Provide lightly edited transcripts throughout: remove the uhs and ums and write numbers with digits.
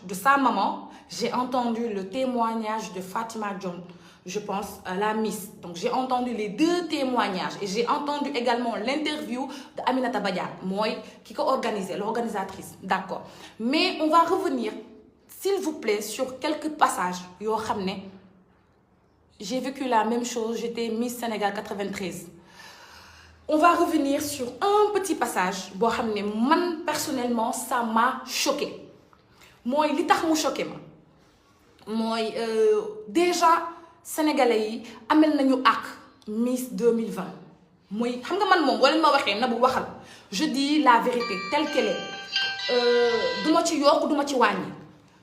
de sa maman, j'ai entendu le témoignage de Fatima John, je pense, la Miss. Donc, j'ai entendu les deux témoignages et j'ai entendu également l'interview d'Aminata Badiane, moi, qui a organisé, l'organisatrice. D'accord. Mais on va revenir, s'il vous plaît, sur quelques passages. J'ai vécu la même chose, j'étais Miss Sénégal 93. On va revenir sur un petit passage. Moi, personnellement, ça m'a choqué. Moi, li tax mu choqué ma. Moi, déjà, Sénégalais yi amel nañu ak Miss 2020. Moi, xam nga man mom bo len ma waxé na bu waxal. Je dis la vérité telle qu'elle est. Duma ci yok, duma ci wañi.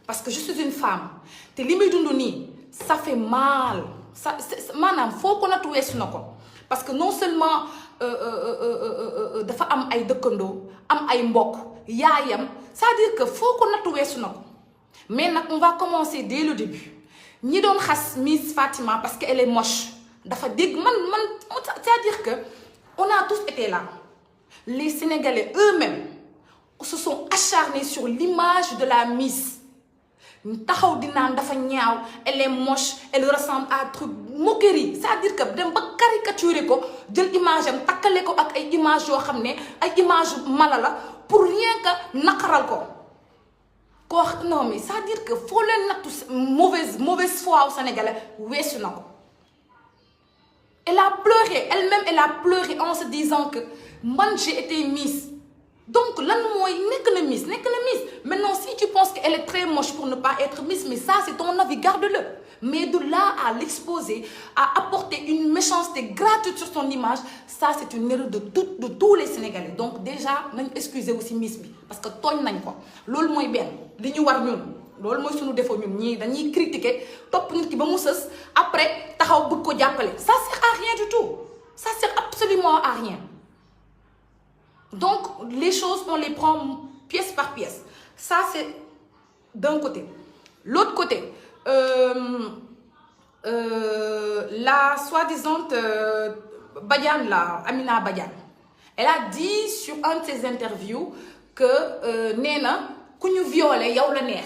Parce que je suis une femme. Té li muy dund ni, ça fait mal. Ça manam faut ko natu wessu nako. Parce que non seulement dafa am ay dëkkandoo am ay mbokk yaayam c'est-à-dire que faut ko nattu weesu na ko mais nag on va commencer dès le début ñi doon xas Miss Fatima parce que elle est moche dafa dégg man c'est-à-dire que on a tous été là les Sénégalais eux-mêmes se sont acharnés sur l'image de la Miss taxaw di naan dafa ñaaw elle est moche elle ressemble à truc moquerie c'est-à-dire que dem ba caricaturer ko jël image am takkale ko ak ay image yoo xam ne ay image mala la pour rien que naqaral ko non mais c'est-à-dire que faut leen nattu mauvaise foi au Sénégalais weesu na ko elle a pleuré elle-même elle a pleuré en se disant que man j'ai été Miss. Donc, là, Miss. Maintenant, si tu penses qu'elle est très moche pour ne pas être Miss, mais ça, c'est ton avis, garde-le. Mais de là à l'exposer, à apporter une méchanceté gratuite sur son image, ça, c'est une erreur de tous les Sénégalais. Donc, déjà, excusez aussi Miss. Parce que toi, lol moy ben li ñu war ñun lol moy suñu défaut ñun ñi dañuy critiquer top nit ki ba mu seuss après taxaw bëgg ko jappalé ça sert à rien du tout ça sert absolument à rien. Donc, les choses, on les prend pièce par pièce. Ça, c'est d'un côté. L'autre côté, la soi-disant Badiane, là, Amina Badiane, elle a dit sur un de ses interviews que Nena, qu'on violé, yaw la neex.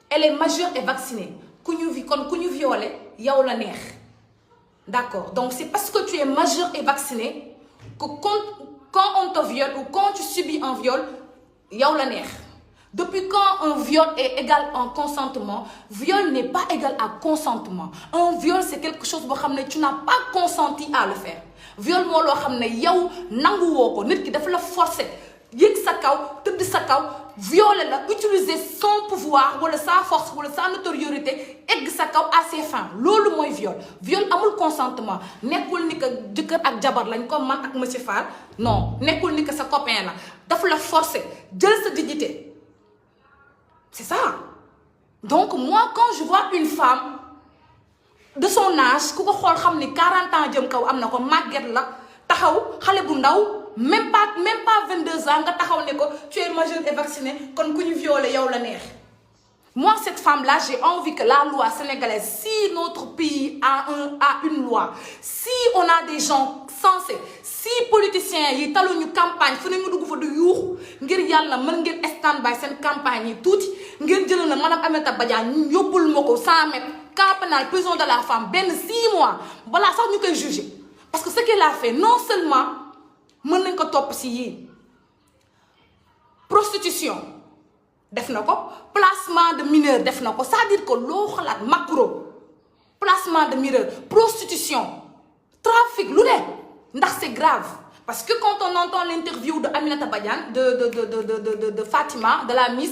Elle est majeure et vaccinée. Qu'on violé, yaw la neex. D'accord. Donc, c'est parce que tu es majeure et vaccinée que quand on te viole ou quand tu subis un viol, yaw la neex. Depuis quand un viol est égal en consentement, viol n'est pas égal à consentement. Un viol, c'est quelque chose que tu n'as pas consenti à le faire. Viol, c'est ce que yow nangu woko nit ki dafa la forcer yek sa kaw teud sa kaw violer la utiliser son pouvoir wala sa force wala sa notoriété egg sa kaw à ses fins lolu moy viol. Viol amul consentement nekul ni que jëkkër ak jabar lañ comme man ak monsieur Fall non nekul ni que sa copain la dafa la forcer jël sa dignité. C'est ça. Donc moi quand je vois une femme de son âge ku ko xol xamni 40 ans jëm kaw amna ko màgget la taxaw xalé bu ndaw même pas 22 ans nga taxaw ne ko tu es majeur et vacciné kon ku ñu violé yow la neex. Moi cette femme là j'ai envie que la loi sénégalaise si notre pays a une loi si on a des gens sensés si politiciens yi taluñu campagne fu ne mu dugg fa du yuuxu ngir yàlla mën ngeen stand by seen campagne yi tuuti ngeen jël na madame Aminata Badiane ñu yóbbul ma ko 100 mètres camp pénal prison de la femme ben 6 mois voilà sax ñu koy juger parce que ce qu'elle a fait non seulement mën nañ ko topp si yii prostitution def na ko placement de mineur def na ko c'est-à-dire que loo xalaat macro placement de mineur prostitution trafic lu ne ndax c'est grave parce que quand on entend l'interview de Aminata Badiane de Fatima de la Miss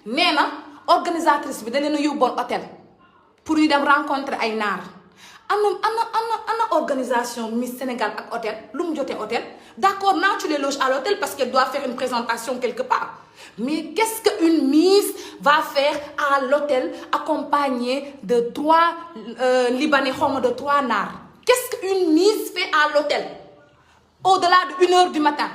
nee na organisatrice bi da leen a yóbboon hôtel pour ñu dem rencontrer ay naar ana organisation Miss Sénégal ak hôtel lu mu jotee hôtel d'accord naa tu les loges à l'hôtel parce qu'elle doit faire une présentation quelque part mais qu'est-ce qu'une Miss va faire à l'hôtel accompagnée de 3 Libanais de 3 nars? Qu'est-ce qu'une Miss fait à l'hôtel au-delà de 1 heure du matin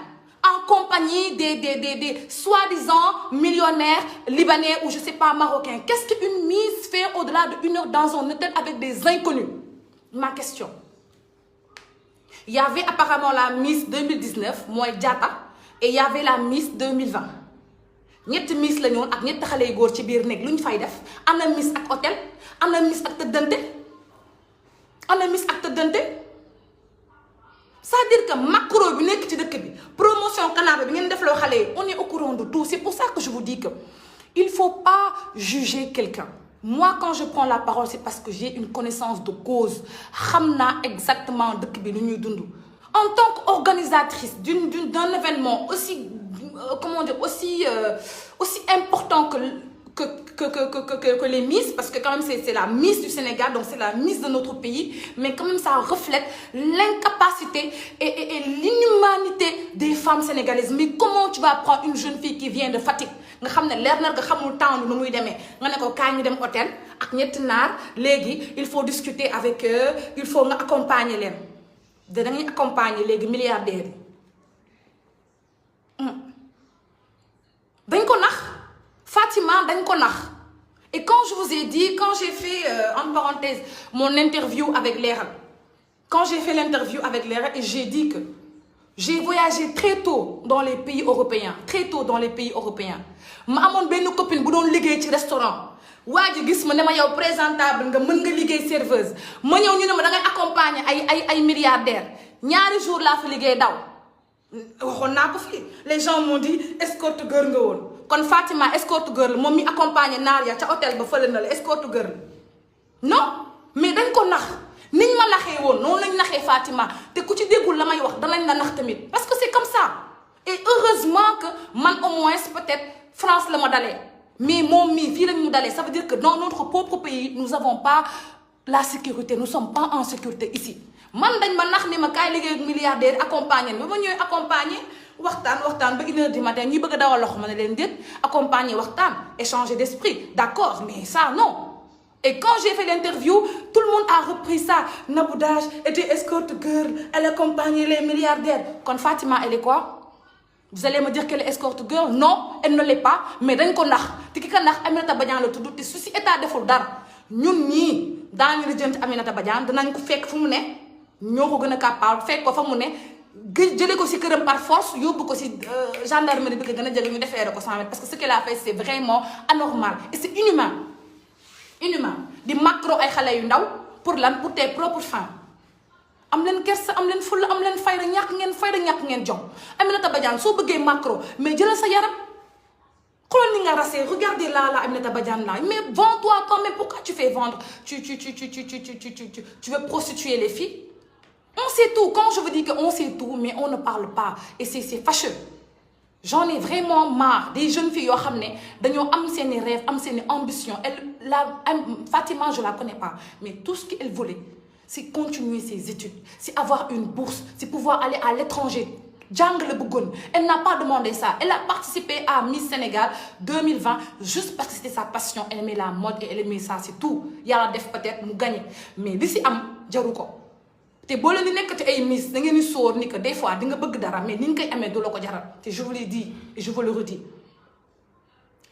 en compagnie des soi-disant millionnaires libanais ou je sais pas marocains? Qu'est-ce qu'une Miss fait au-delà de 1 heure dans un hôtel avec des inconnus? Ma question. Il y avait apparemment la Miss 2019, moi Diata, et il y avait la Miss 2020. ñetti miss la ñoon ak ñetti xale yu góor ci biir néeg lu ñu fay def. am na miss ak hôtel am na miss ak tëddante c'est-à-dire que macro bi nekk ci dëkk bi promotion canapé bi ngeen def loo xale yi on est au courant de tout. C'est pour ça que je vous dis que il faut pas juger quelqu'un. Moi quand je prends la parole c'est parce que j'ai une connaissance de cause xam naa exactement dëkk bi lu ñuy dund. En tant qu'organisatrice d'un événement aussi comment dire aussi important que les Miss, parce que quand même c'est la Miss du Sénégal, donc c'est la Miss de notre pays, mais quand même ça reflète l'incapacité et l'inhumanité des femmes sénégalaises. Mais comment tu vas prendre une jeune fille qui vient de Fatick nga xam ne leer na nga xamul temps nu muy demee nga ne ko kaay ñu dem hôtel ak ñetti naar léegi il faut discuter avec eux, il faut nga accompagner leen dangay accompagner léegi milliardaires yi dañ ko nax Fatima dañ ko nax. Et quand je vous ai dit, quand j'ai fait en parenthèse mon interview avec Leral, quand j'ai fait l'interview avec Leral et j'ai dit que j'ai voyagé très tôt dans les pays européens ma amoon benn copine bu doon liggéey ci restaurant waa ji gis ma ne ma yow présentable nga mën nga liggéey serveuse ma ñëw ñu ne ma da ngay accompagner ay milliardaires ñaari jours laa fa liggéey daw waxoon naa ko fii les gens m'ont dit escorte girl nga woon. kon Fatima escorte girl moom mi accompagné naar ya ca hôtel ba fële na la escorte girl non mais dañ ko nax niñ ma naxee woon noonu lañ naxee Fatima te ku ci déggul la may wax danañ la nax tamit parce que c'est comme ça. Et heureusement que man au moins peut-être France la ma dalee mais moom mii fii lañ mu dalee ça veut dire que dans notre propre pays nous avons pas la sécurité nous sommes pas en sécurité ici. man dañ ma nax ni ma kaay liggéey ak milliardaire accompagné ba ma ñëwee accompagné. waxtaan ba 1h du matin ñuy bëgg a dawal loxo ma ne leen déet accompagner waxtaan échanger d'esprit d'accord mais ça non. Et quand j'ai fait l'interview tout le monde a repris ça Nabou Dash était escort girl elle accompagnait les milliardaires kon Fatima elle est quoi. Vous allez me dire qu'elle est escort girl non elle ne l'est pas mais dañ ko nax te ki ko nax Aminata Badiane la tudd te su si état deful dara ñun ñii daañu la jënt Aminata Badiane danañ ko fekk fu mu ne ñoo ko gën a capable fekk ko fa mu ne. jëlee ko ci këram par force yóbbu ko ci gendarmerie bi ko gën a jege ñu defeere ko 100 mètres parce que ce qu'elle a fait c'est vraiment anormal et c'est inhumain di macro ay xale yu ndaw pour lan pour tes propres fins am leen kersa am leen fulla am leen fayda ñàkk ngeen jom Aminata Badiane soo bëggee macro mais jëlal sa yaram xoolal ni nga rasé regardez là Aminata Badiane là mais vends-toi toi-même pourquoi tu fais vendre tu veux prostituer les filles. On sait tout. Quand je vous dis qu'on sait tout, mais on ne parle pas. Et c'est fâcheux. J'en ai vraiment marre des jeunes filles yoo xam ne dañoo am seeni rêve am seeni ambition Fatima je la connais pas mais tout ce qu'elle voulait c'est continuer ses études c'est avoir une bourse c'est pouvoir aller à l'étranger jàng la bëggoon. Elle n'a pas demandé ça. Elle a participé à Miss Sénégal 2020 juste parce que c'était sa passion. Elle aimait la mode et elle aimait ça c'est tout. Yàlla def peut-être mu gagné mais li si am jaru ko. te boo leen di nekkati ay miss da ngeen di sóor ni que des fois di nga bëgg dara mais ni nga koy amee du la ko jaral te je vous l'ai dit et je vous le redis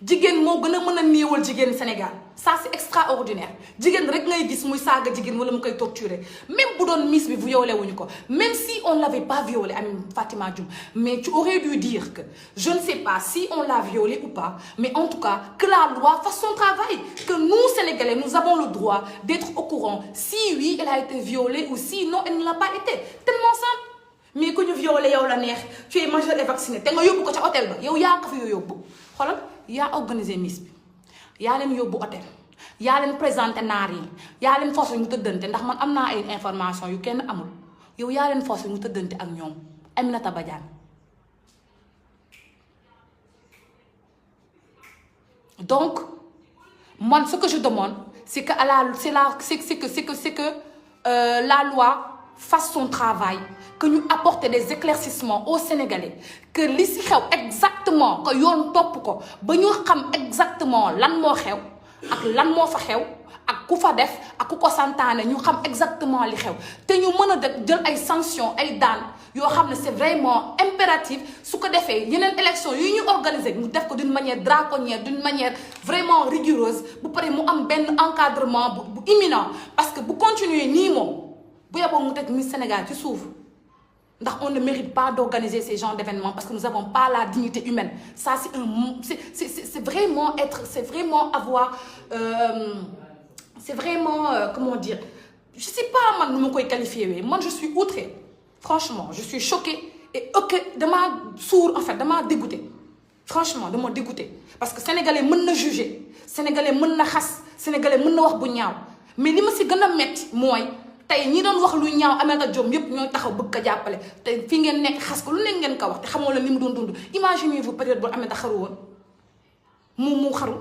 jigéen moo gën a mën a néewal jigéen Sénégal ça c'est extraordinaire jigéen rek ngay gis muy saaga jigéen wala mu koy torturer même bu doon miss bi violé wuñu ko même si on l'avait pas violé Amine Fatima Dioum mais tu aurais dû dire que je ne sais pas si on l'a violé ou pas mais en tout cas que la loi fasse son travail que nous Sénégalais nous avons le droit d'être au courant si oui elle a été violée ou si non elle ne l'a pas été tellement simple mais ku ñu violé yow la neex tu es majeur et vacciné te nga yóbbu ko ca hôtel ba yow yaa ko fi yóbbu xoolal yaa organisé miss bi yaa leen yóbbu hôtel yaa leen présenté naar yi yaa leen forcé ñu tëddante ndax man am naa ay information yu kenn amul yow yaa leen forcé ñu tëddante ak ñoom Aminata Badiane donc man ce que je demande c'est que la loi fasse son travail que ñu apporter des éclaircissements aux Sénégalais que li si xew exactement que yoon topp ko ba ñu xam exactement lan moo xew ak lan moo fa xew ak ku fa def ak ku ko santaane ñu xam exactement li xew te ñu mën a def jël ay sanctions ay daan yoo xam ne c'est vraiment impératif su ko defee yeneen élection yu ñu organiser mu def ko d'une manière draconnière d'une manière vraiment rigoureuse bu paree mu am benn encadrement bu imminent parce que bu continuer nii moom bu yeboo mu teg Miss Sénégal ci suuf ndax on ne mérite pas d'organiser ces genres d'événements parce que nous n'avons pas la dignité humaine. Ça c'est vraiment avoir c'est vraiment comment dire, je sais pas man nu ma koy qualifier man je suis outrée, franchement je suis choquée et ok damaa sourd en fait, damaa dégoûtée, franchement dama dégoûtée parce que sénégalais mën na juger, sénégalais mën na xas, sénégalais mën na wax bu ñaaw, mais li ma si gën a metti mooy tey ñi doon wax lu ñaaw Aminata Diom yépp ñooy taxaw bëgg ko jàppale te fii ngeen nekk xas ko lu nekk ngeen ko wax te xamoo la li mu doon dund. Imaginez-vous période boo Aminata xaru woon mu xaru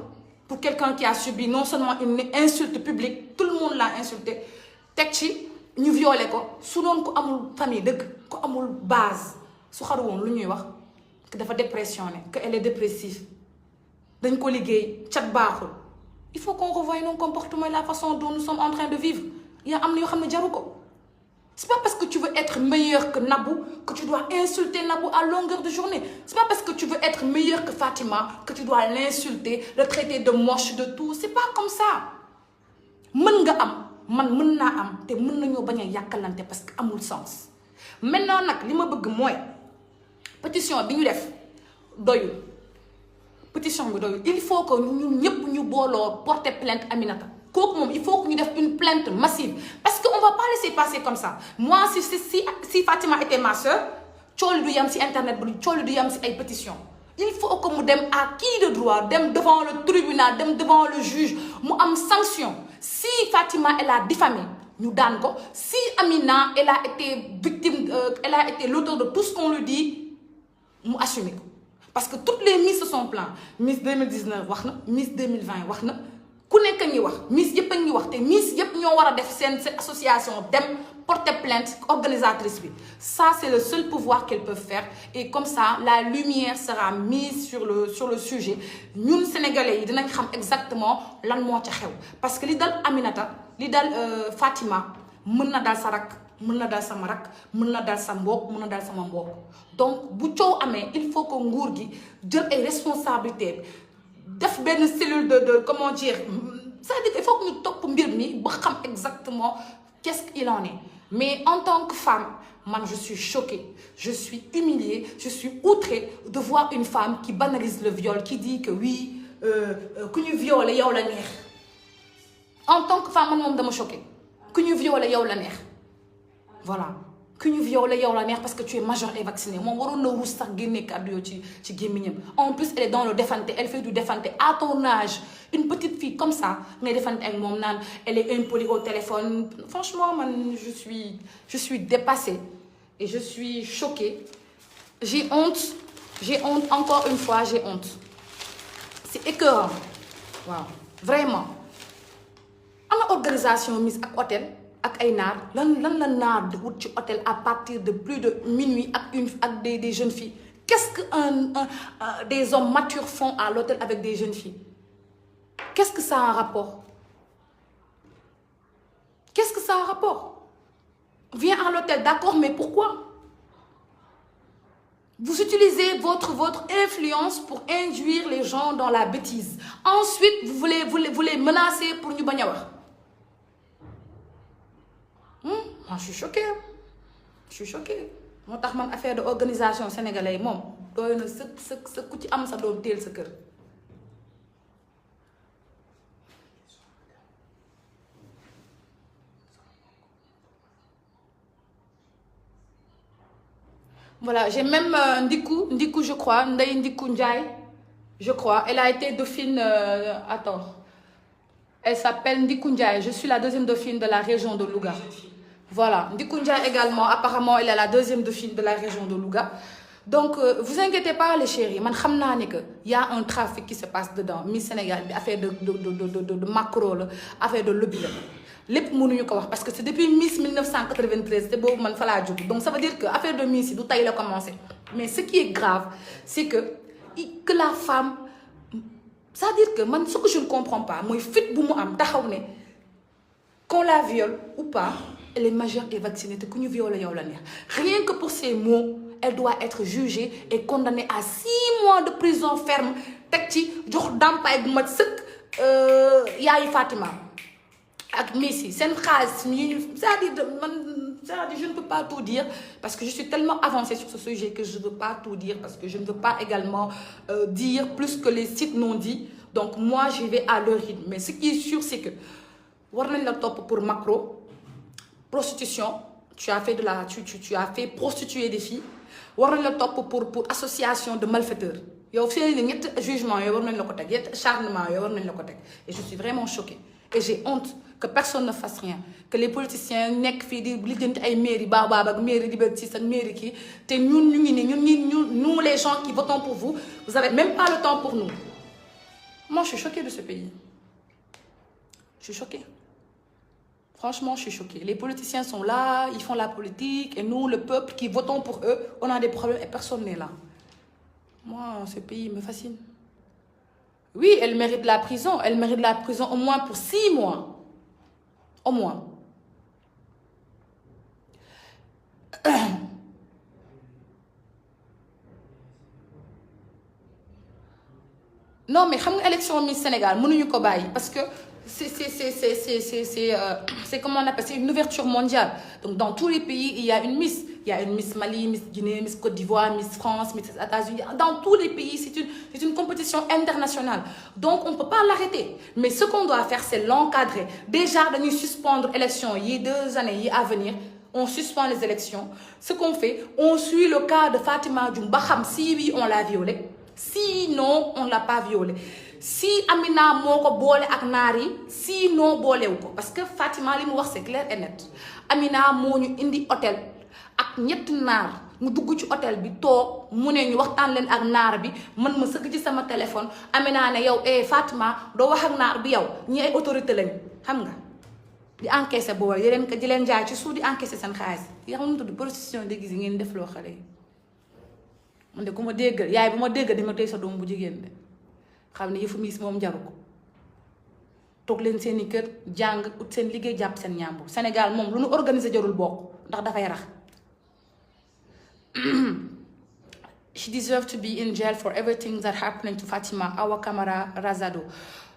pour quelqu'un qui a subi non seulement une insulte publique, tout le monde l'a insulté, teg ci ñu violé ko. su doon ko amul famille dëgg ko amul base su xaru woon lu ñuy wax que dafa dépressionné, que elle est dépressive, dañ ko liggéey cat baaxul. Il faut qu'on revoie nos comportements et la façon dont nous sommes en train de vivre. am na yoo xam ne jaru ko. C'est pas parce que tu veux être meilleur que Nabou que tu dois insulter Nabou à longueur de journée. C'est pas parce que tu veux être meilleur que Fatima que tu dois l'insulter, le traiter de moche, de tout. C'est pas comme ça. Mën nga am man mën naa am te mën nañoo bañ a yàkkalante parce que amul sens. Maintenant nag li ma bëgg mooy pétition bi ñu def doyul. Pétition bi doyul. Il faut que ñun ñëpp ñu booloo porter plainte Aminata. kooku moom il faut que ñu def une plainte massive parce que on va pas laisser passer comme ça. Moi si Fatima était ma sœur cooli du yam si internet bi cooli du yam si ay pétition. Il faut que mu dem à qui de droit dem devant le tribunal dem devant le juge mu am sanction. Si Fatima elle a diffamé ñu daan ko, si Amina elle a été victime elle a été l'auteur de tout ce qu'on lui dit mu assumer ko parce que toutes les Miss se sont plaintes. Miss 2019 wax na, Miss 2020 wax na. ku nekk ñi wax Miss yëpp a ngi wax te Miss yëpp ñoo war a def seen association dem porter plainte organisatrice bi. Ça c'est le seul pouvoir qu'elles peuvent faire et comme ça la lumière sera mise sur le sujet. ñun sénégalais yi dinañ xam exactement lan moo ca xew parce que li dal Aminata li dal Fatima mën na dal sa rak, mën na dal sama rak, mën na dal sa mbokk, mën na dal sama mbokk. Donc bu coow amee il faut que nguur gi jël ay responsabilités. Def benn cellule de comment dire, c'est-à-dire il faut que ñu topp mbir mi ba xam exactement qu'est-ce qu'il en est. Mais en tant que femme man je suis choquée, je suis humiliée, je suis outrée de voir une femme qui banalise le viol, qui dit que oui ku ñu violé yow la neex. En tant que femme man moom dama choquée. Ku ñu violé yow la neex, voilà. ku ñu violé yow la neex parce que tu es majeur et vacciné moom waroon na ruus sax génne kàddu yow ci gémmiñam. En plus elle est dans le défante, elle fait du défante à ton âge. Une petite fille comme ça ngay défante ak moom naan elle est impolie au téléphone. Franchement man je suis dépassée et je suis choquée. J'ai honte encore une fois, j'ai honte. C'est écœurant waaw vraiment. Ana organisation Miss ak hôtel ak ay naar lan la naar di wut ci hôtel à partir de plus de minuit ak des jeunes filles. Qu'est-ce que des hommes matures font à l'hôtel avec des jeunes filles? Qu'est-ce que ça a un rapport? Qu'est-ce que ça a un rapport? Viens à l'hôtel, d'accord, mais pourquoi? Vous utilisez votre influence pour induire les gens dans la bêtise. Ensuite, vous les menacer pour ñu bañ a wax. Moi, je suis choquée. Moo tax man affaire de organisation sénégalaise moom doy na sa ku ci am sa doom teel sa kër. Voilà, j'ai même Ndiku, je crois, Ndeye Ndiku Ndiaye, je crois. Elle a été dauphine. Elle s'appelle Ndiku Ndiaye. Je suis la deuxième dauphine de la région de Louga. Voilà, Ndiku Ndiaye également. Apparemment, elle est la deuxième dauphine de la région de Louga. Donc, vous inquiétez pas, les chéris. Man, je sais qu'il y a un trafic qui se passe dedans. Miss Sénégal, affaire de macro, affaire de lobby. Lépp mënuñu ko wax parce que c'est depuis Miss 1993 te boobu man fa laa jóg donc ça veut dire que affaire de Miss yi du tey la commencé mais ce qui est grave c'est que la femme c'est-à-dire que man ce que je ne comprends pas mooy fit bu mu am taxaw ne qu'on la viole ou pas elle est majeure et vaccinée te ku ñu viole yow la neex rien que pour ces mots elle doit être jugée et condamnée à 6 mois de prison ferme teg ci jox ndàmpaay bu mat sëkk yaayu Fatima. ak Messi seen xaalis c'est-à-dire je ne peux pas tout dire parce que je suis tellement avancée sur ce sujet que je ne veux pas tout dire parce que je ne veux pas également dire plus que les sites non dits. Donc moi je vais à leur rythme, mais ce qui est sûr c'est que war nañ la topp pour macro prostitution, tu as fait prostituer des filles, war nañ la topp pour association de malfaiteurs. yow fii nii ñetti jugement yooyu war nañ la ko teg ñetti acharnement yooyu war nañ la ko teg et je suis vraiment choquée et j'ai honte que personne ne fasse rien, que les politiciens nekk fii di lijjanti ay mairie Baobab ak mairie Liberté 6 ak mairie kii te ñun ñu ngi nii nous les gens qui votons pour vous, vous avez même pas le temps pour nous. Moi je suis choquée de ce pays, je suis choquée. Franchement, je suis choquée. Les politiciens sont là, ils font la politique, et nous, le peuple qui votons pour eux, on a des problèmes et personne n'est là. Moi, ce pays me fascine. Oui, elle mérite la prison. Elle mérite la prison au moins pour 6 mois. Au moins. Non, mais xam nga élection Miss Sénégal mënuñu ko bàyyi parce que c'est comment on appelle, c'est une ouverture mondiale. Donc dans tous les pays il y a une Miss. Il y a une Miss Mali, Miss Guinée, Miss Côte d'Ivoire, Miss France, Miss États-Unis. Dans tous les pays, c'est une compétition internationale. Donc, on ne peut pas l'arrêter. Mais ce qu'on doit faire, c'est l'encadrer. Déjà, de nous suspendre l'élection, il y a 2 années à venir, on suspend les élections. Ce qu'on fait, on suit le cas de Fatima Djoumbaham. Si oui, on l'a violée. Sinon, on ne l'a pas violée. Si Amina moko bolé ak nari, sinon bolé ou parce que Fatima li mu wax c'est clair et net. Amina moo ñu indi hôtel ak ñetti naar mu dugg ci hôtel bi toog mu ne ñu waxtaan leen ak naar bi man ma sëgg ci sama téléphone Amina ne yow Fatima doo wax ak naar bi yow ñi ay autorité lañ xam nga di encaisser booba yeneen ko di leen jaay ci suuf di encaisser seen xaalis yi xam nga tudd prostitution déguisée ngeen def loo xale yi man de ku ma déggal yaay bu ma déggal dama tey sa doom bu jigéen de xam ne yëfu miis moom jaru ko toog leen seen i kër jàng ut seen liggéey jàpp seen ñàmbur Sénégal moom lu nu organiser jarul bokk ndax dafay rax. She deserves to be in jail for everything that happened to Fatima Awa Kamara Razado.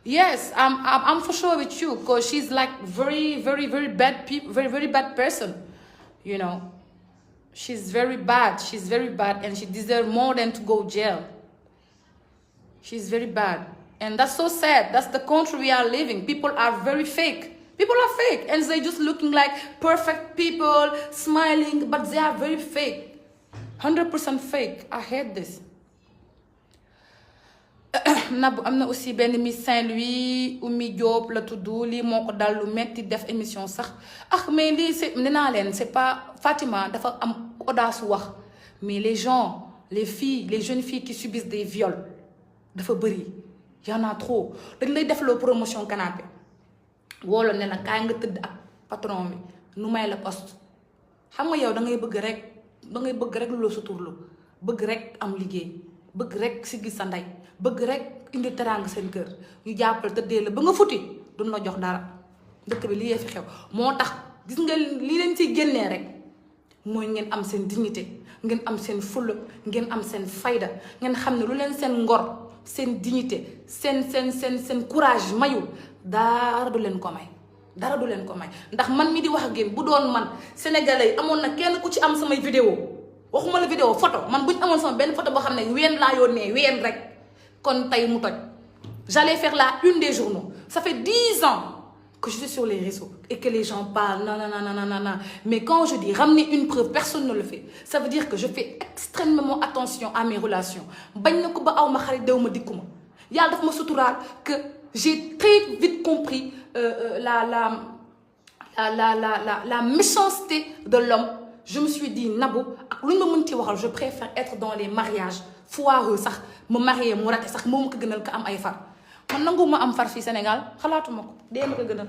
Yes, I'm for sure with you because she's like very bad people, very bad person. You know, she's very bad and she deserves more than to go jail. She's very bad. And that's so sad. That's the country we are living. People are very fake. People are fake. And they're just looking like perfect people, smiling, but they are very fake. 100% fake. I hate this. Nabou am na aussi benn Miss Saint-Louis Oumy Diop la tudd lii moo ko dal lu metti def émission sax mais lii c'est nee naa leen c'est pas Fatima dafa am audace wax mais les gens les filles les jeunes filles qui subissent des viols dafa bëri y en a trop dañ lay defloo promotion canapé woolo ne la kaay nga tëdd ak patron bi nu may la poste xam nga yow da ngay bëgg rek lu la suturlu bëgg rek am liggéey bëgg rek siggi sa ndey bëgg rek indi teraanga seen kër ñu jàppal tëddee la ba nga futi duñ la jox dara dëkk bi lii fi xew moo tax gis nga lii leen ciy génnee rek mooy ngeen am seen dignité ngeen am seen fulla ngeen am seen fayda ngeen xam ne lu leen seen ngor seen dignité seen courage mayul dara du leen ko may dara du leen ko may ndax man mi di wax ak yéen bu doon man sénégalais yi amoon na kenn ku ci am samay vidéo waxuma la vidéo photo man bu ñu amoon sama benn photo boo xam ne ween laa yónnee ween rek kon tey mu toj j'allais faire la une des journaux ça fait 10 ans que je suis sur les réseaux et que les gens parlent non mais quand je dis ramener une preuve personne ne le fait ça veut dire que je fais extrêmement attention à mes relations bañ na ko ba aw ma xarit dew ma dikkuma yàlla daf ma suturaal que j'ai très vite compris la méchanceté de l'homme. Je me suis dit Nabou ak lu ñu ma mën ci waxal je préfère être dans les mariages foireux sax ma marié mu raté sax moo ma ko gënal ko am ay far man nangu ma am far fii Sénégal xalaatuma ko dee ma ko gënal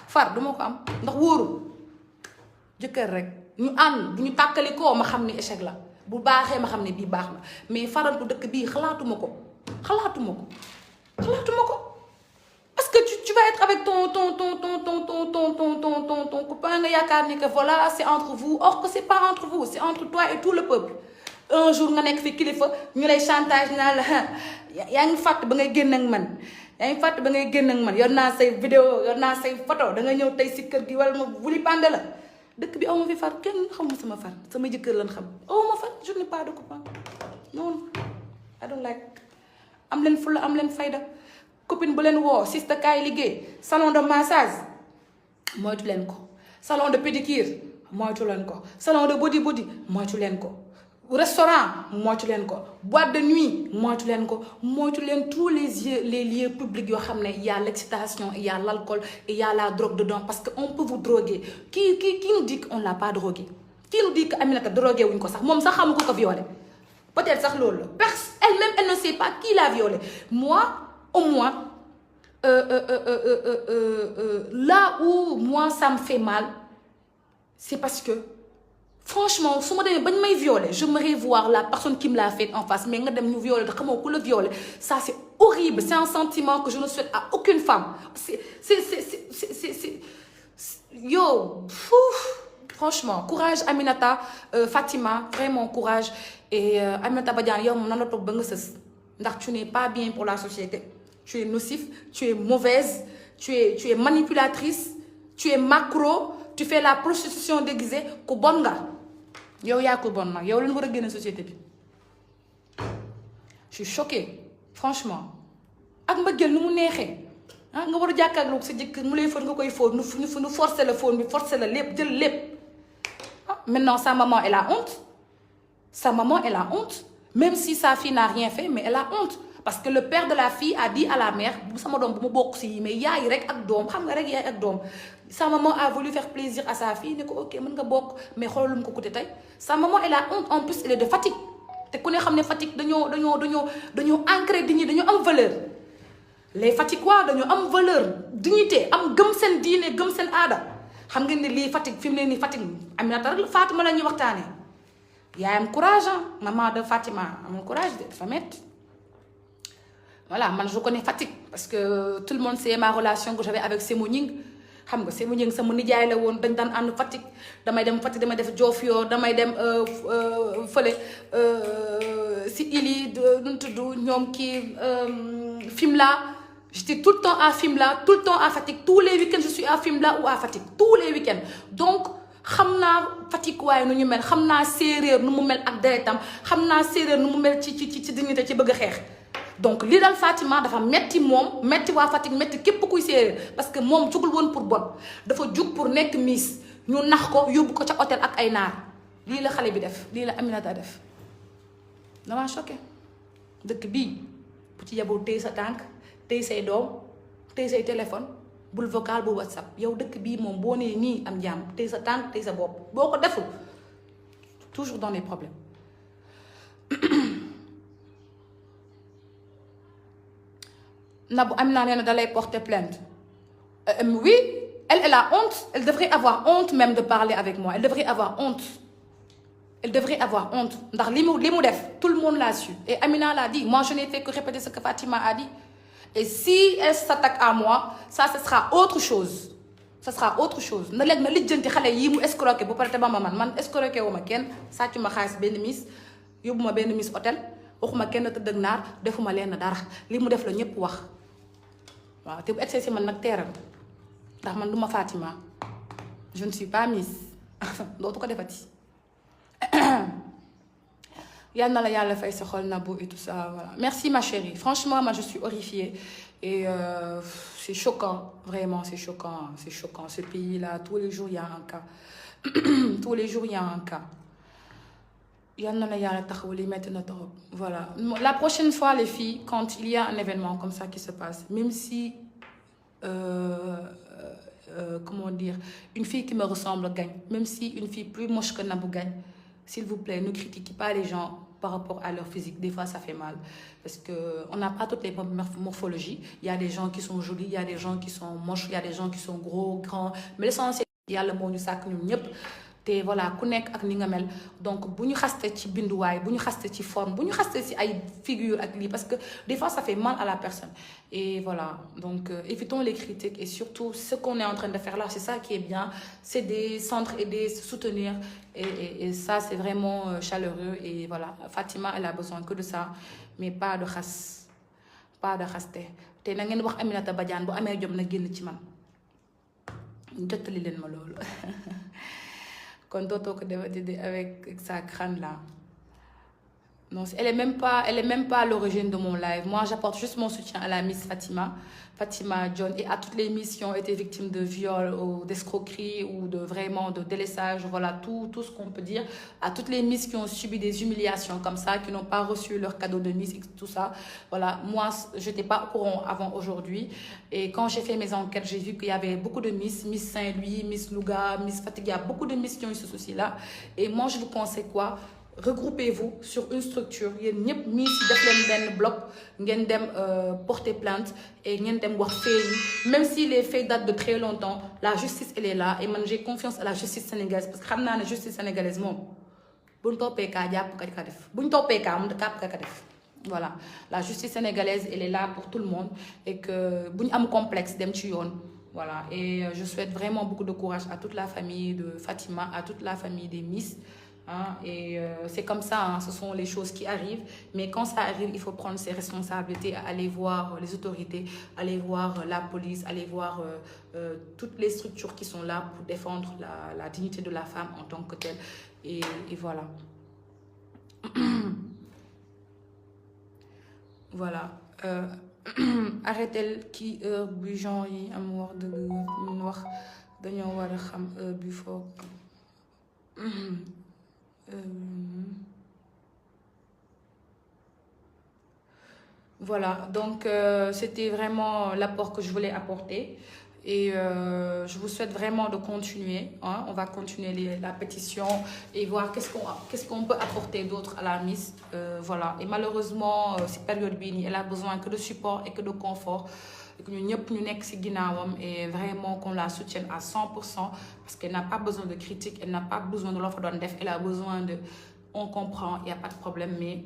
far duma ko am ndax wóoru jëkkër rek ñu ànd bu ñu tàkkali koo ma xam ni échec la bu baaxee ma xam ne bii baax na mais farantu dëkk bii xalaatuma ko parce que tu vas être avec ton copain nga yaakaar ni que voilà c'est entre vous or que c'est pas entre vous c'est entre toi et tout le peuple un jour nga nekk fi kilifa ñu lay chantage naa la yaa ngi fàtt ba ngay génn ak man yaa ngi fàtte ba ngay génn ak man yor naa say vidéo yor naa say photo da nga ñëw tey si kër gi wala ma wuli pande la dëkk bi aw ma fi far kenn xamuma sama far sama jëkkër lan xam aw ma far je n'ai pas de copain non I don't like am leen fulla am leen fayda copine bu leen woo sista kaay liggéey salon de massage moytu leen ko salon de pédicure moytu leen ko salon de body moytu leen ko restaurant moytu leen ko boîte de nuit moytu leen ko moytu leen tous les lieux publics yoo xam ne y a l'excitation il y a l'alcool et il y a la drogue dedans parce que on peut vous droguer qui nous dit qu'on l'a pas drogué qui nous dit que Aminata drogué wuñ ko sax moom sax xamu ko violé peut-être sax loolu la elle-même elle ne sait pas qui l'a violé moi au moins là où moi ça me fait mal c'est parce que franchement su ma demee bañ may violer j'aimerais voir la personne qui me l'a fait en face mais nga dem ñu violer te xamoo ku la violer ça c'est horrible c'est un sentiment que je ne souhaite à aucune femme c'est yo franchement courage Aminata Fatima vraiment courage et Aminata Badiane yow moom nan la toog ba nga sës ndax tu n'es pas bien pour la société tu es nocif tu es mauvaise tu es manipulatrice tu es macro tu fais la prostitution déguisée ku bon nga yow yaa ko bon nag yow leen war a génne société bi je suis choquée franchement ak mbëggeel nu mu neexee ah nga war a jàkkaarloog sa jëkkër mu lay fóot nga koy fóot nu forcer la fóot bi forcer la lépp jël lépp ah maintenant sa maman elle a honte même si sa fille n'a rien fait mais elle a honte parce que le père de la fille a dit à la mère bu sama doom bu ma bokk si mais yaay rek ak doom xam nga rek yaay ak doom sa maman a voulu faire plaisir à sa fille ne ko ok mën nga bokk mais xoolal lu mu ko coûté tey sa maman elle a honte en plus elle est de Fatick te ku ne xam ne Fatick dañoo ancré dignité dañoo am valeur les Fatickois dañoo am valeur dignité am gëm seen diine gëm seen aada xam ngeen ne lii Fatick fi mu ne nii Fatick Aminata rek Fatima la ñuy waxtaanee yaayam courage maman de Fatima am courage de dafa metti voilà man je connais Fatick parce que tout le monde sait ma relation que j'avais avec Sémou Gning xam nga Sémou Gning sama nijaay la woon dañ daan ànd Fatick damay dem Fatick damay def Diofior damay dem fële si ili nu tudd ñoom kii Fimela j'étais tout le temps à Fimela tout le temps à Fatick tous les week-ends je suis à Fimela ou à Fatick tous les week-ends donc xam naa Fatick waaye nu ñu mel xam naa séeréer nu mu mel ak deretam xam naa séeréer nu mu mel ci dignité ci bëgg a xeex donc li dal Fatima dafa metti moom metti waa Fatick metti képp kuy séeréer parce que moom jugul woon pour bon dafa jug pour nekk miss ñu nax ko yóbbu ko ca hôtel ak ay naar lii la xale bi def lii la Aminata def dama choqué dëkk bii bu ci yeboo téy sa tànk téy say doom téy say téléphone bul vocal bu WhatsApp yow dëkk bii moom boo nee nii am jàmm téy sa tànk téy sa bopp boo ko deful toujours dans les problèmes Nabou Amina nee na da lay porter plainte oui elle a honte elle devrait avoir honte même de parler avec moi elle devrait avoir honte ndax li mu def tout le monde l'a su et Amina l'a dit moi je n'ai fait que répéter ce que Fatima a dit et si elle s'attaque à moi ça ce sera autre chose na léegi na lijjanti xale yi mu escroqué bu pare te ba man escroqué wu ma kenn sàccu ma xaalis benn miss yóbbu ma benn miss hôtel waxuma kenn tëdd ak naar defuma leen dara li mu def la ñëpp wax waaw te bu excès si man nag teeral ndax man du ma Fatima je ne suis pas miss dootu ko defati yal na la yàlla fay sa xol Nabou et tout ça voilà merci ma chérie franchement moi je suis horrifiée et c'est choquant vraiment c'est choquant ce pays là tous les jours il y a un cas yal na la yàlla taxaw li metti na trop voilà la prochaine fois les filles quand il y a un événement comme ça qui se passe même si comment dire une fille qui me ressemble gagne même si une fille plus moche que Nabou gagne s'il vous plaît ne critiquez pas les gens par rapport à leur physique des fois ça fait mal parce que on n'a pas toutes les morphologies il y a des gens qui sont jolis il y a des gens qui sont moches il y a des gens qui sont gros grands mais l'essentiel yàlla moo ñu sàkk ñun ñëpp te voilà ku nekk ak ni nga mel donc bu ñu xaste ci binduwaay bu ñu xaste ci forme bu ñu xaste ci ay figure ak lii parce que des fois ça fait mal à la personne et voilà donc évitons les critiques et surtout ce qu'on est en train de faire là c'est ça qui est bien c'est des s'entraider se soutenir et ça c'est vraiment chaleureux et voilà Fatima elle a besoin que de ça mais pas de xaste te na ngeen wax Aminata Badiane bu amee jom na génn ci man jottali leen ma loolu kon dootoo ko defati avec sa crâne là. Non, elle est même pas à l'origine de mon live. Moi, j'apporte juste mon soutien à la Miss Fatima John, et à toutes les Miss qui ont été victimes de viol ou d'escroquerie ou de délaissage, voilà, tout ce qu'on peut dire. À toutes les Miss qui ont subi des humiliations comme ça, qui n'ont pas reçu leur cadeau de Miss et tout ça. Voilà, moi, je n'étais pas au courant avant aujourd'hui. Et quand j'ai fait mes enquêtes, j'ai vu qu'il y avait beaucoup de Miss Saint-Louis, Miss Louga, Miss Fatick, il y a beaucoup de Miss qui ont eu ce souci-là. Et moi, je vous conseille quoi? Regroupez-vous sur une structure yéen ñëpp Miss yi def leen benn bloc ngeen dem porter plainte et ngeen dem wax faits yi, même si les faits datent de très longtemps, la justice elle est là et man j'ai confiance à la justice sénégalaise parce que xam naa ne justice sénégalaise moom buñ toppee kaa jàpp ka def buñ toppee kaa moom kàpp ka def. Voilà, la justice sénégalaise elle est là pour tout le monde et que buñ am complexe dem ci yoon. Voilà, et je souhaite vraiment beaucoup de courage à toute la famille de Fatima, à toute la famille des Miss. Hein, et c'est comme ça, hein, ce sont les choses qui arrivent. Mais quand ça arrive, il faut prendre ses responsabilités, aller voir les autorités, aller voir la police, aller voir toutes les structures qui sont là pour défendre la dignité de la femme en tant que telle. Et voilà. Voilà. Arrêtel qui heure bu genre yi am wax dëgg ñun wax dañoo war a xam heure bi foog. Voilà, donc c'était vraiment l'apport que je voulais apporter et je vous souhaite vraiment de continuer, hein. On va continuer la pétition et voir qu'est-ce qu'on peut apporter d'autre à la Miss, voilà. Et malheureusement cette période bii elle a besoin que de support et que de confort, que ñu ñëpp ñu nekk ci ginnaawam et vraiment qu'on la soutienne à 100% parce qu'elle n'a pas besoin de critique, elle n'a pas besoin de l'offre doon def, elle a besoin de, on comprend, il y a pas de problème, mais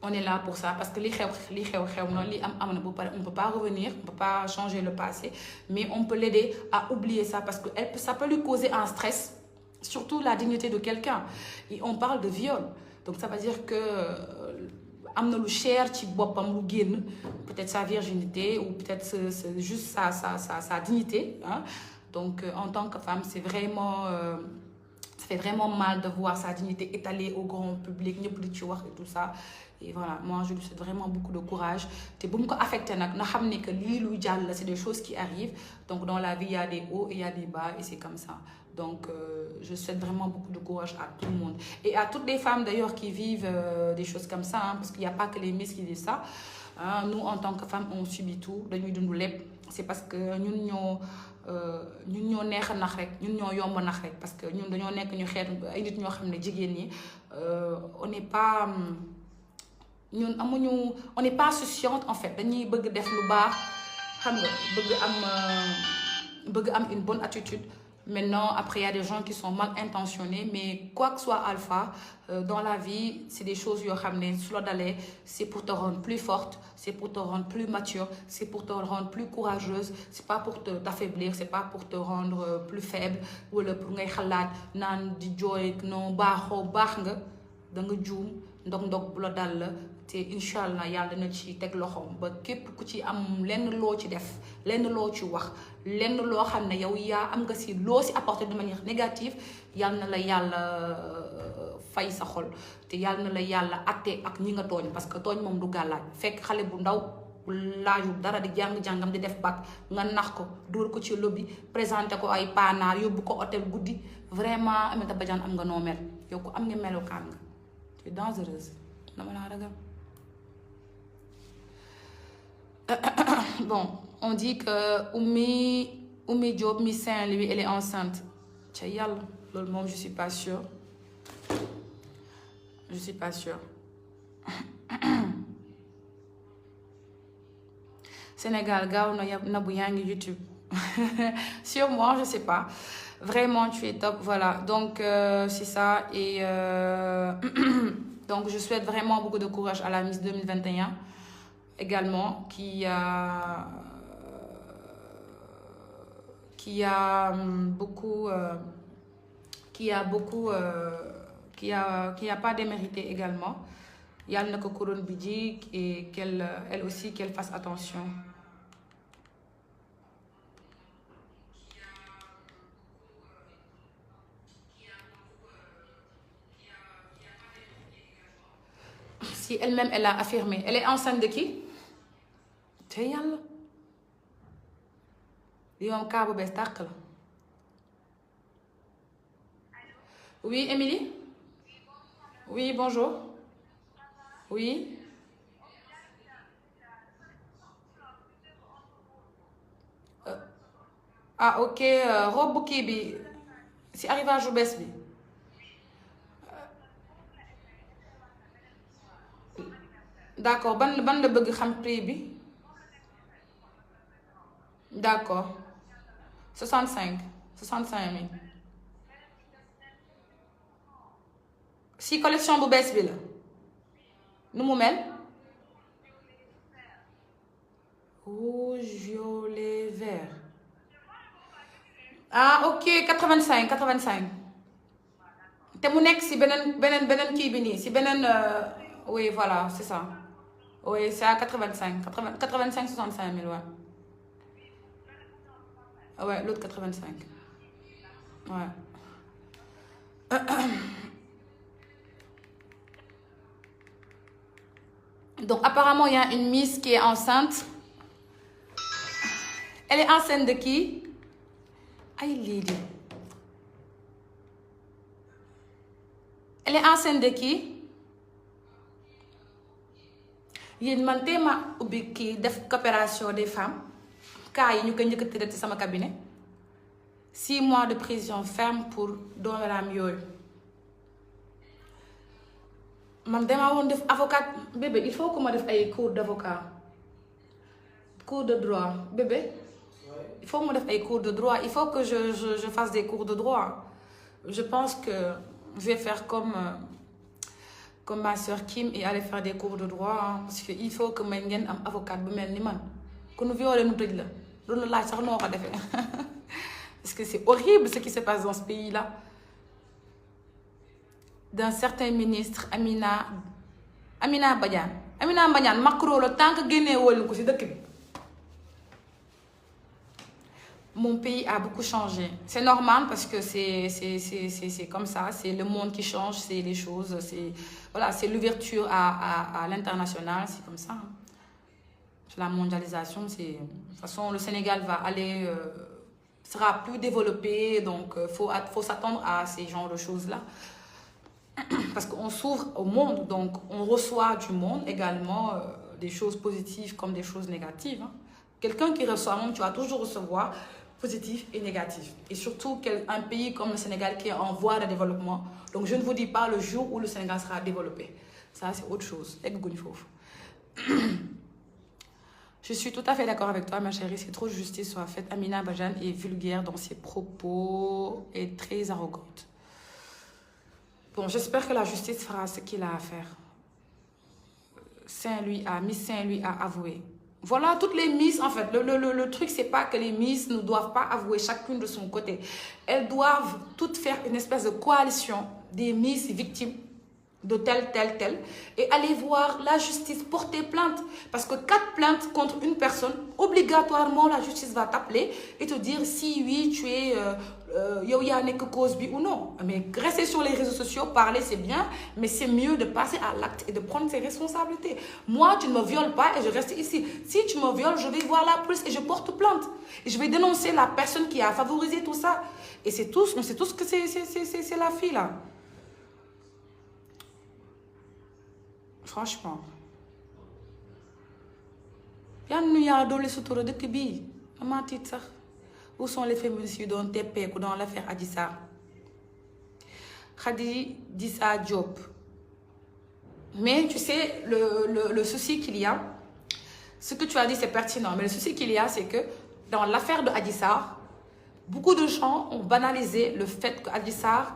on est là pour ça parce que li xew na li am na bu pare, on peut pas revenir, on peut pas changer le passé, mais on peut l'aider à oublier ça parce que ça peut lui causer un stress, surtout la dignité de quelqu'un. Et on parle de viol, donc ça veut dire que am na lu cher ci boppam lu génn, peut-être sa virginité ou peut-être c'est juste sa dignité, hein. Donc en tant que femme c'est vraiment ça fait vraiment mal de voir sa dignité étalée au grand public ñëpp di ci wax et tout ça. Et voilà, moi je lui souhaite vraiment beaucoup de courage te bu mu ko affecté nag na xam ne que lii luy jàll la, c'est des choses qui arrivent. Donc dans la vie il y a des hauts et il y a des bas et c'est comme ça. Donc je souhaite vraiment beaucoup de courage à tout le monde et à toutes les femmes d'ailleurs qui vivent des choses comme ça, hein, parce qu'il n'y a pas que les Miss qui disent ça, hein. Nous en tant que femmes on subit tout, dañuy dund lépp. C'est parce que ñun ñoo neex a nax rek, ñun ñoo yomb a nax rek parce que ñun dañoo nekk ñu xeet ay nit ñoo xam ne jigéen ñi on n'est pas ñun amuñu, on n'est pas insouciante en fait, dañuy bëgg def lu baax xam nga bëgg am une bonne attitude. Maintenant, après, il y a des gens qui sont mal intentionnés, mais quoi que soit alpha, dans la vie, c'est des choses, c'est pour te rendre plus forte, c'est pour te rendre plus mature, c'est pour te rendre plus courageuse, c'est pas pour t'affaiblir, c'est pas pour te rendre plus faible, ou pour ngay xalaat naan di jooy non baaxoo baax nga da nga juum ndog bu la dal la te incha allah yàlla dina ci teg loxoom ba képp ku ci am lenn loo ci def lenn loo ci wax lenn loo xam ne yow yaa am nga si loo si apporté de manière négative, yàlla na la yàlla fay sa xol te yàlla na la yàlla atte ak ñi nga tooñ parce que tooñ moom du gàllaaj. Fekk xale bu ndaw laaju dara di jàng-jàngam di def bac nga nax ko dóor ko ci lobby présenté ko ay panaar yóbbu ko hôtel guddi, vraiment Aminata Badiane am nga noo mel yow ko am nga melokaan nga, tu es dangereuse dama laa ragal. Bon, on dit que Oumy Diop, Miss Saint-Louis, elle est enceinte. Tcha yàlla, loolu moom je suis pas sûre. Je suis pas sûre. Sénégal, gaaw na Nabou yaa ngi YouTube. Sur moi, je sais pas. Vraiment, tu es top. Voilà, donc c'est ça. Et donc je souhaite vraiment beaucoup de courage à la Miss 2021. Également qui a pas démérité également. Yàlla na ko couronne bi ji et qu'elle aussi qu'elle fasse attention. Si elle-même, elle a affirmé. Elle est enceinte de qui? te yàlla li moom kaa bu bees tàq la. Oui, Émilie? Oui, bonjour. Oui. Ah, ok, robe kii bi si arrivage bu bees bi. D'accord, ban la bëgg xam prix bi. D'accord. 65 000. Si collection bu bees bi la. nu mu mel. rouge violet vert. Ah ok 85. te mu nekk si beneen kii bi nii si beneen oui voilà c'est ça. oui c'est à 85 65 000 ouais. Ouais, l'autre 85. Ouais. Donc apparemment il y a une Miss qui est enceinte. Elle est enceinte de qui? Ay lady. Elle est enceinte de qui? yéen man téema ubbi kii def coopération des femmes cas yi ñu ko njëkk a tëddee ci sama cabinet 6 mois de prison ferme pour doomeraam yooyu man damaa woon def avocat bébé il faut que ma def ay cours d'avocat cours de droit bébé il faut que ma def ay cours de droit il faut que je fasse des cours de droit je pense que je vais faire comme ma soeur Kim et aller faire des cours de droit parce que il faut que may ngeen am avocat bu mel ni man ku nu violé nu tëj la loolu laaj sax noo ko defee parce que c'est horrible ce qui se passe dans ce pays là d'un certain ministre Amina Badiane Macron la tant que génnee wóolu ko ci dëkk bi mon pays a beaucoup changé. C'est normal parce que c'est comme ça, c'est le monde qui change, c'est les choses, c'est l'ouverture à l'international, c'est comme ça. C'est la mondialisation, de toute façon le Sénégal va aller sera plus développé, donc faut s'attendre à ces genres de choses-là. Parce qu'on s'ouvre au monde, donc on reçoit du monde également des choses positives comme des choses négatives. Hein. Quelqu'un qui reçoit, tu vas toujours recevoir positif et négatif. Et surtout un pays comme le Sénégal qui est en voie de développement. Donc je ne vous dis pas le jour où le Sénégal sera développé. Ça, c'est autre chose. Je suis tout à fait d'accord avec toi, ma chérie. C'est trop de justice soit faite. Amina Badiane est vulgaire dans ses propos et très arrogante. Bon, j'espère que la justice fera ce qu'il a à faire. Miss Saint-Louis a avoué. Voilà, toutes les Miss, en fait, le truc, c'est pas que les Miss ne doivent pas avouer chacune de son côté. Elles doivent toutes faire une espèce de coalition des Miss victimes de tel, et aller voir la justice porter plainte. Parce que 4 plaintes contre une personne, obligatoirement, la justice va t'appeler et te dire si oui, tu es cause bi ou non. Mais rester sur les réseaux sociaux, parler, c'est bien, mais c'est mieux de passer à l'acte et de prendre ses responsabilités. Moi, tu ne me violes pas et je reste ici. Si tu me violes, je vais voir la police et je porte plainte. Et je vais dénoncer la personne qui a favorisé tout ça. Et on sait tous que c'est la fille, là. Franchement. Yan nu yaa doole sutura dëkk bii dama tiit sax. Où sont les féministes yu doon teppeeku dans l'affaire Adji Sarr? Khadija Diop. Mais tu sais, le souci qu'il y a, ce que tu as dit c'est pertinent, mais le souci qu'il y a, c'est que dans l'affaire de Adji Sarr, beaucoup de gens ont banalisé le fait que Adji Sarr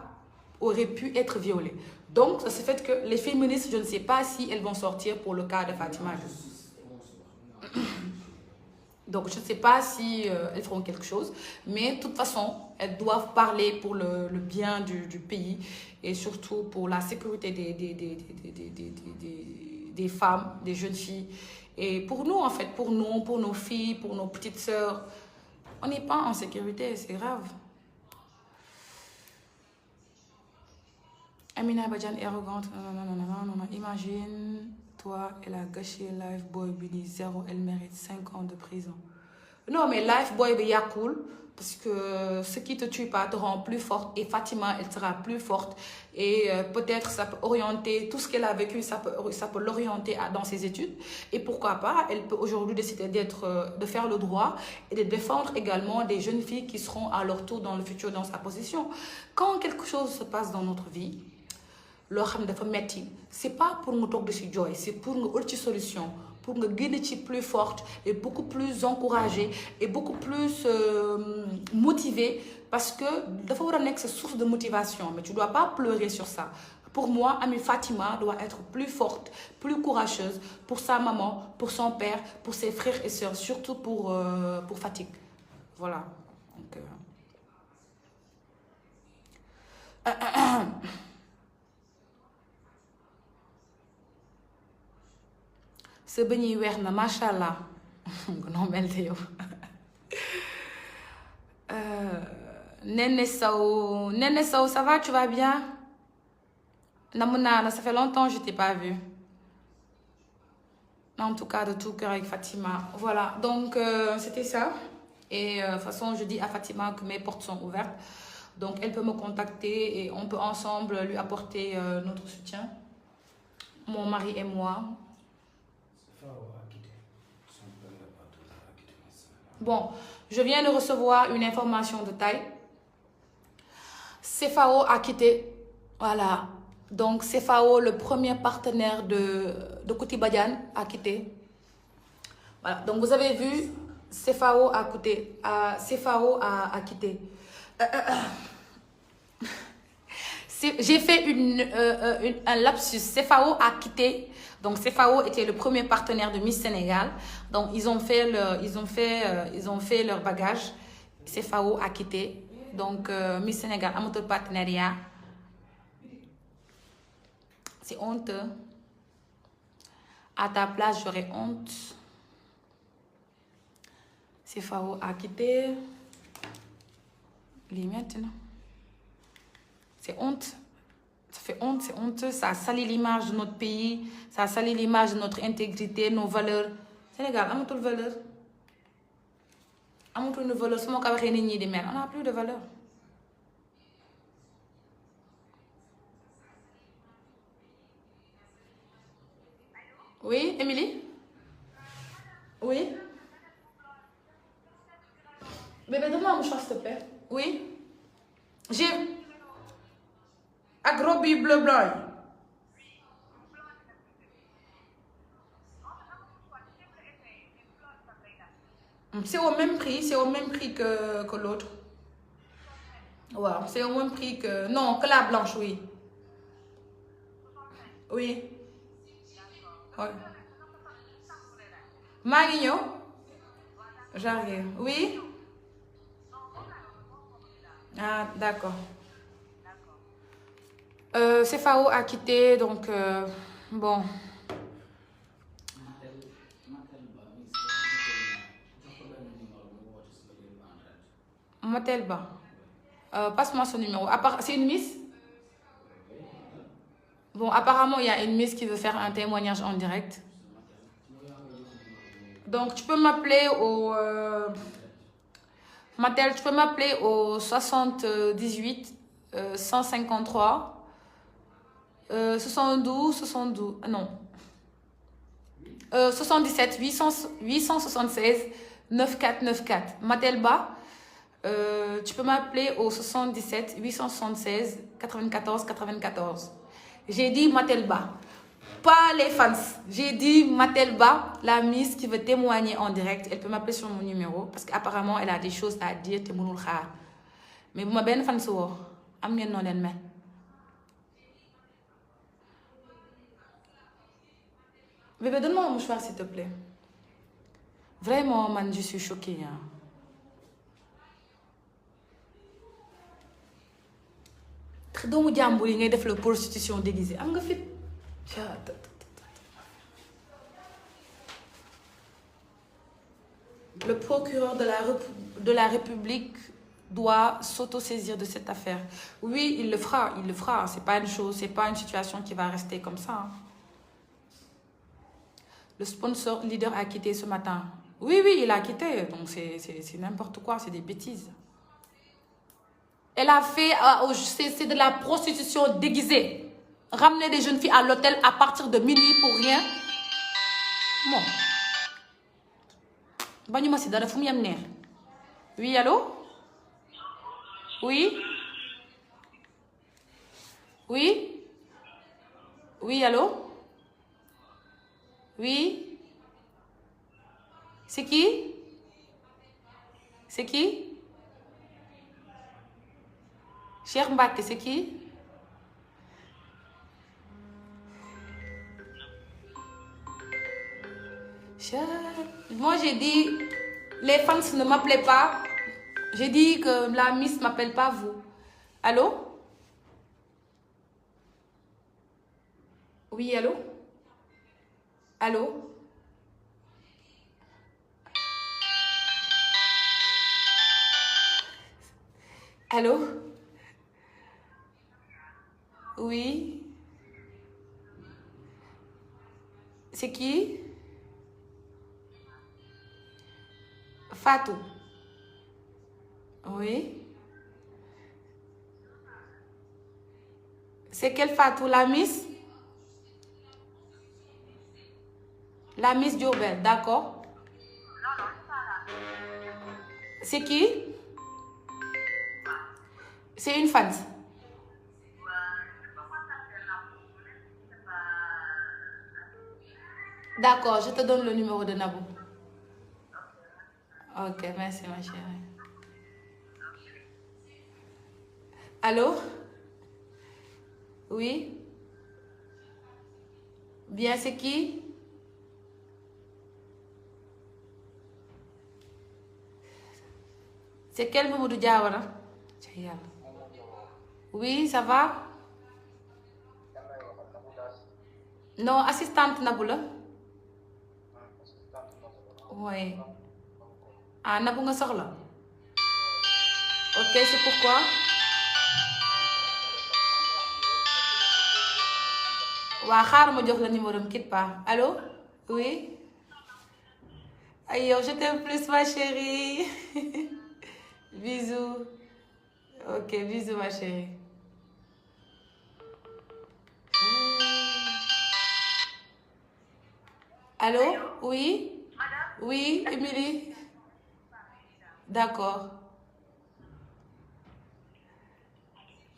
aurait pu être violée. Donc, ça se fait que les féministes, je ne sais pas si elles vont sortir pour le cas de Fatima. Donc, je ne sais pas si elles feront quelque chose. Mais de toute façon, elles doivent parler pour le bien du pays et surtout pour la sécurité des femmes, des jeunes filles. Et pour nous, en fait, pour nos filles, pour nos petites sœurs, on n'est pas en sécurité, c'est grave. Amina Badiane est arrogante. Non, imagine. toi elle a gâché life boy bi ni 0 elle mérite 5 ans de prison. Non mais life boy bi yàqul parce que ce qui te tue pas te rend plus forte et Fatima elle sera plus forte et peut-être ça peut orienter tout ce qu'elle a vécu, ça peut l'orienter dans ses études et pourquoi pas elle peut aujourd'hui décider de faire le droit et de défendre également des jeunes filles qui seront à leur tour dans le futur dans sa position. Quand quelque chose se passe dans notre vie loo xam ne dafa metti c'est pas pour nga toog di ci jooy, c'est pour nga ut ci solution, pour nga génn ci plus forte et beaucoup plus encouragée et beaucoup plus motivée parce que dafa war a nekk sa source de motivation mais tu dois pas pleurer sur ça. Pour moi, Ami Fatima doit être plus forte, plus courageuse pour sa maman, pour son père, pour ses frères et sœurs, surtout pour Fatick. Voilà. Donc, sa bëñ yi weex na macha allah non mel te yow Néné Sow ça va, tu vas bien? Namu naa la, ça fait longtemps que je t'ai pas vu. En tout cas de tout cœur avec Fatima. Voilà, donc c'était ça. Et de toute façon je dis à Fatima que mes portes sont ouvertes. Donc elle peut me contacter et on peut ensemble lui apporter notre soutien. Mon mari et moi. Bon, je viens de recevoir une information de taille. CFAO a quitté. Voilà. Donc CFAO, le premier partenaire de Kouti Badiane, a quitté. Voilà. Donc vous avez vu, CFAO a quitté. CFAO a quitté. J'ai fait un lapsus. CFAO a quitté. Donc CFAO était le premier partenaire de Miss Sénégal. Donc ils ont fait leur bagage. CFAO a quitté. Donc Miss Sénégal amatul partenariat. C'est honteux. À ta place, j'aurais honte. CFAO a quitté. Lii metti na. C'est honte. Ça fait honte, c'est honteux. Ça salit l'image de notre pays. Ça salit l'image de notre intégrité, nos valeurs. Sénégal amatul valeur. Amatul une valeur. Su ma ko waxee nit ñi di mel. On n'a plus de valeur. Oui, Émilie? Oui? Bébé, donne-moi un mouchoir, s'il te plaît. Oui? J'ai... ak robe yu bleu blanc yi. C'est au même prix que l'autre. Waaw, c'est au même prix que... Non, que la blanche, oui. Oui. Ouais. Maa ngi ñëw. J'arrive. Oui? Ah, d'accord. CFAO a quitté, donc bon. Matel Ba. Passe-moi son numéro. C'est une miss? Bon, apparemment, il y a une miss qui veut faire un témoignage en direct. Donc, tu peux m'appeler au... Matel, tu peux m'appeler au 78 153 72 non 77 876 9494 Matel Ba. Tu peux m'appeler au 77 876 94 94. J'ai dit Matel Ba, pas les fans. J'ai dit Matel Ba, la miss qui veut témoigner en direct. Elle peut m'appeler sur mon numéro parce qu'apparemment elle a des choses à dire te mënul xaar. Mais bu ma benn fan si woo am ngeen noo leen mel. Bébé, donne-moi un mouchoir s'il te plaît. Vraiment, man, je suis choquée. Hein. Doomu jàmbur yi ngay def la prostitution déguisée am nga fit. Le procureur de la République doit s'autosaisir de cette affaire. Oui, il le fera. C'est pas une situation qui va rester comme ça. Hein. Le sponsor leader a quitté ce matin. Oui, il a quitté. Donc, c'est n'importe quoi. C'est des bêtises. Elle a fait... c'est de la prostitution déguisée. Ramener des jeunes filles à l'hôtel à partir de minuit pour rien. Bon. Bagnuma si dara fu mu yem neex. Oui, allô? Oui? Oui? Oui, allô? Oui? C'est qui? C'est qui? Cheikh Mbacké, c'est qui? Moi, j'ai dit, les fans ne m'appelaient pas. J'ai dit que la Miss ne m'appelle pas vous. Allô? Oui, allô? Allô? Allô? Oui? C'est qui? Fatou. Oui? C'est quelle Fatou? La Miss? La Miss Diourbel, d'accord. C'est qui? C'est une fan. D'accord, je te donne le numéro de Nabou. Ok, merci ma chérie. Allô? Oui? Bien, c'est qui? C'est quel Mamadou Diawara? Oui, ça va? Non, assistante Nabou la. Oui. Ah, Nabou nga soxla? Ok, c'est pourquoi? waa xaaral ma jox la numéro am quitte pas. Allô? Oui? Ay yow je t'aime plus ma chérie. Bisous. Ok, bisous ma chérie. Allô? Oui? Oui, Émilie? D'accord.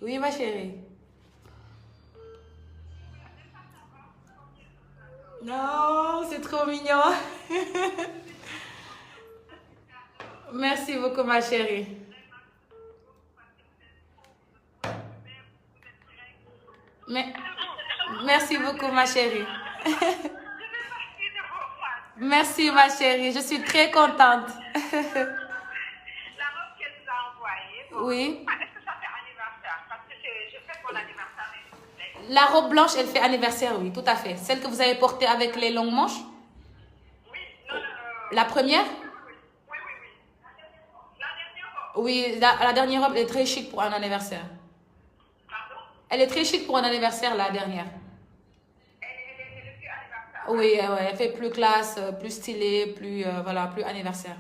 Oui, ma chérie. Non, c'est trop mignon. Merci beaucoup, ma chérie. Mais, merci beaucoup, ma chérie. Merci, ma chérie. Je suis très contente. La robe qu'elle nous a envoyée. Oui. Est-ce que ça fait anniversaire? Parce que je fais mon anniversaire. La robe blanche, elle fait anniversaire, oui, tout à fait. Celle que vous avez portée avec les longues manches? Oui, non. La première? Oui. La dernière robe. Oui, la dernière robe, elle est très chic pour un anniversaire. Pardon? Elle est très chic pour un anniversaire, la dernière. Elle est plus anniversaire. Oui, ouais, elle fait plus classe, plus stylée, plus, voilà, plus anniversaire.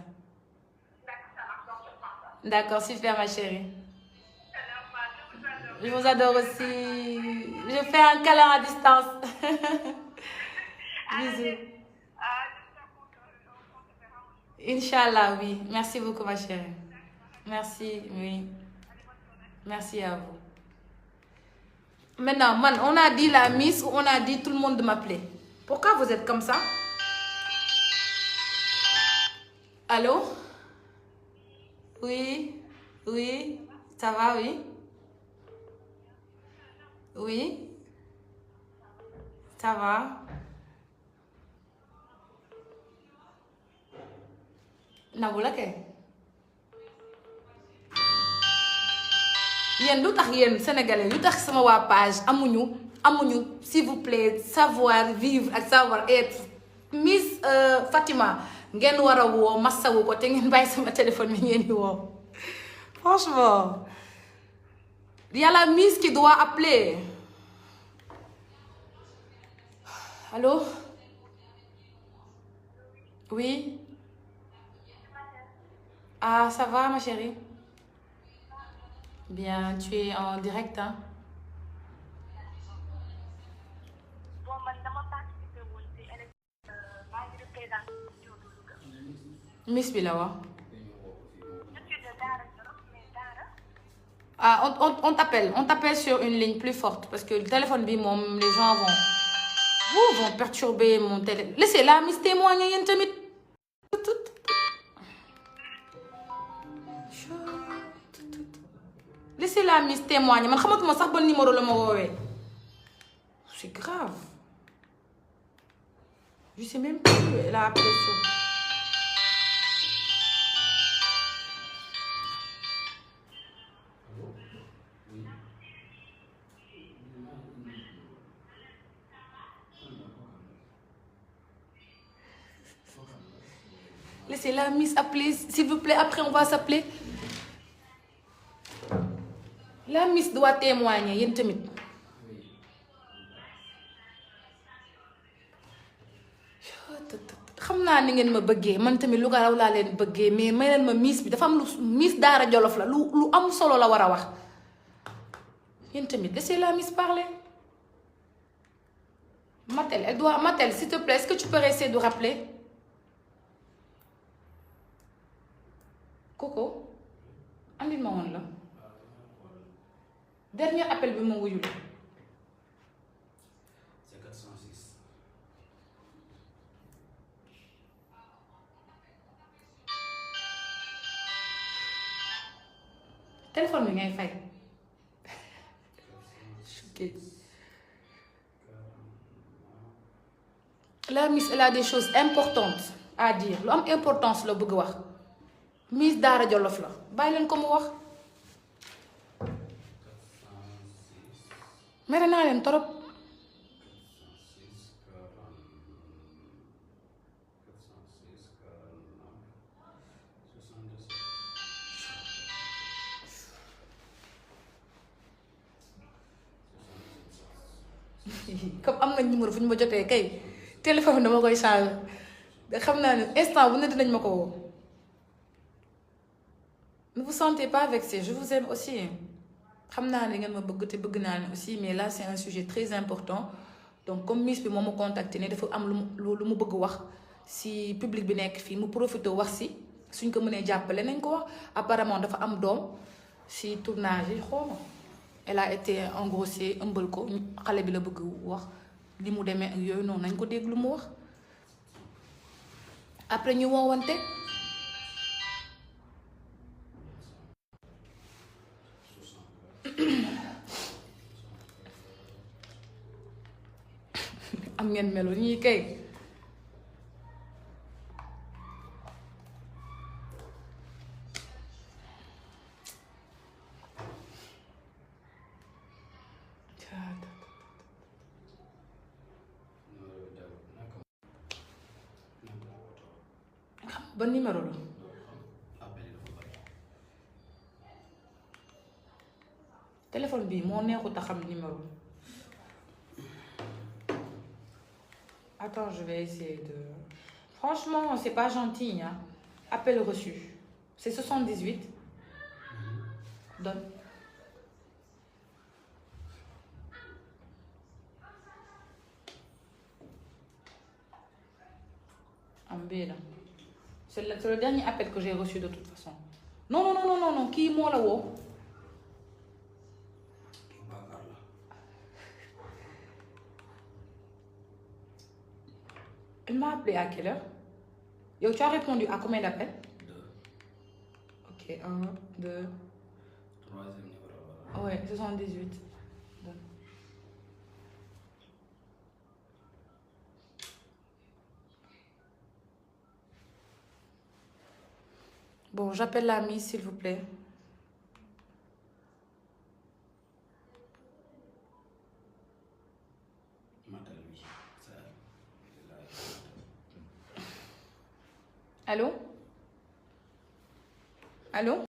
D'accord, ça marche, donc je prends ça. D'accord, super, ma chérie. C'est normal, je vous adore. Je vous adore aussi. Je fais un câlin à distance. Bisous. J'espère qu'on se verra un jour. Inch'Allah, oui. Merci beaucoup, ma chérie. Merci, oui. Merci à vous. Maintenant, man, on a dit la Miss ou on a dit tout le monde de m'appeler? Pourquoi vous êtes comme ça? Allô? Oui? Oui? Ça va, oui? Oui? Ça va? Nabou la kay? yéen lu tax yéen sénégalais lu tax sama waa page amuñu s'il vous plaît savoir vivre ak savoir être Miss Fatima ngeen war a woo massawu ko te ngeen bàyyi sama téléphone bi ngeen di woo franchement y a la Miss qui doit appeler. Allô? Oui. Ah, ça va, ma chérie? Bien, tu es en direct, hein? bon man dama participé woon ci élection maa ngi représenté de Louga. Miss bi la wax. Je suis de Daara Jolof mais Daara. Ah, on t'appelle sur une ligne plus forte parce que le téléphone bi moom les gens vont perturber mon téléphone. Laissez la Miss témoigner yéen tamit. Laissez la Miss témoigner man xamatuma sax ban numéro la ma woowee. C'est grave. Je sais même plus elle a appelé sur. Laissez la Miss appeler s'il vous plaît après on va s'appeler. La Miss doit témoigner yéen tamit. xam naa ni ngeen ma bëggee man tamit lu ko raw laa leen bëggee mais may leen ma Miss bi dafa am lu Miss Daara Jolof la lu am solo la war a wax yéen tamit laissez la Miss parler. Matel s'il te plaît est-ce que tu peux essayer de rappeler. Coco andil ma woon la dernier appel bi ma wuyul. C'est 406. téléphone bi ngay fay. choqué. La Miss elle a des choses importantes à dire lu am importance la bëgg wax Miss Daara Jolof la bàyyi leen ko mu wax. mere naa leen torop. comme am na numéro fu ñu ma jotee kay téléphone dama koy changer xam naa ne instant bu ne dinañ ma ko woo. ne vous sentez pas vexé je vous aime aussi xam naa ne ngeen ma bëgg te bëgg naa ne aussi mais là c'est un sujet très important donc comme Miss bi moo ma contacté ne dafa am lu mu bëgg wax si public bi nekk fii mu profité wax si suñ ko mënee jàppale nañ ko wax apparemment dafa am doom si tournage yi xaw ma elle a été engrossée ëmbal ko xale bi la bëgg wax li mu demee ak yooyu noonu nañ ko dégg lu mu wax après ñu woowante. am ngeen melo ñii kay ba numéro la téléphone bi moo neexut a xam numéro. Attends, je vais essayer de... Franchement, c'est pas gentil, hein. Appel reçu. C'est 78. Donne. En B, là. C'est le dernier appel que j'ai reçu de toute façon. Non. Qui moi là-haut? Elle m'a appelé à quelle heure? Yo, tu as répondu à combien d'appels? 2. Ok, 1, 2. Troisième numéro. Ouais, 78. Bon. Bon, j'appelle la Miss, s'il vous plaît. Allô? Allô?